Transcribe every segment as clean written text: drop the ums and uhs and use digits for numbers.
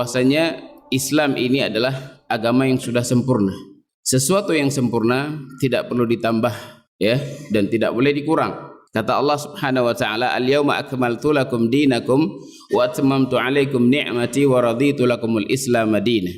bahwasanya Islam ini adalah agama yang sudah sempurna. Sesuatu yang sempurna tidak perlu ditambah, ya, dan tidak boleh dikurang. Kata Allah Subhanahu wa taala, "Al-yauma akmaltu lakum dinakum wa atmamtu 'alaikum ni'mati wa raditu lakumul Islam madinah."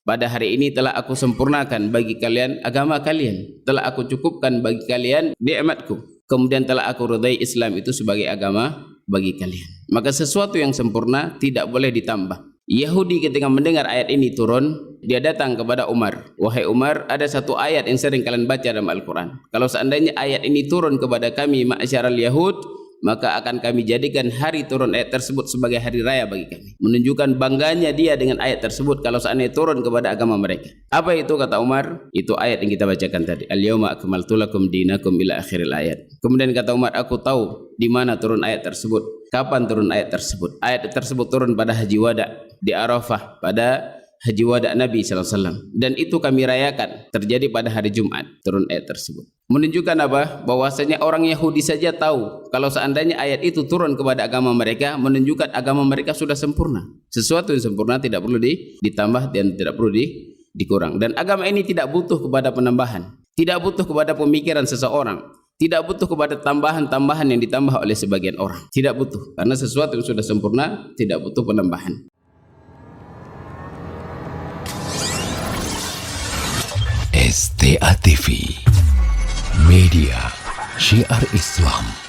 Pada hari ini telah aku sempurnakan bagi kalian agama kalian, telah aku cukupkan bagi kalian nikmatku, kemudian telah aku ridai Islam itu sebagai agama bagi kalian. Maka sesuatu yang sempurna tidak boleh ditambah. Yahudi ketika mendengar ayat ini turun, dia datang kepada Umar. Wahai Umar, ada satu ayat yang sering kalian baca dalam Al-Quran. Kalau seandainya ayat ini turun kepada kami ma'asyaral Yahud, maka akan kami jadikan hari turun ayat tersebut sebagai hari raya bagi kami. Menunjukkan bangganya dia dengan ayat tersebut kalau seandainya turun kepada agama mereka. Apa itu kata Umar? Itu ayat yang kita bacakan tadi. Al-yauma akmaltu lakum dinakum ila akhiril ayat. Kemudian kata Umar, aku tahu di mana turun ayat tersebut. Kapan turun ayat tersebut? Ayat tersebut turun pada Haji Wada di Arafah, pada Haji Wada Nabi SAW. Dan itu kami rayakan, terjadi pada hari Jumat turun ayat tersebut. Menunjukkan apa? Bahwasanya orang Yahudi saja tahu kalau seandainya ayat itu turun kepada agama mereka, menunjukkan agama mereka sudah sempurna. Sesuatu yang sempurna tidak perlu ditambah dan tidak perlu dikurang. Dan agama ini tidak butuh kepada penambahan, tidak butuh kepada pemikiran seseorang, tidak butuh kepada tambahan-tambahan yang ditambah oleh sebagian orang. Tidak butuh, karena sesuatu yang sudah sempurna tidak butuh penambahan. STA TV Media Syiar Islam.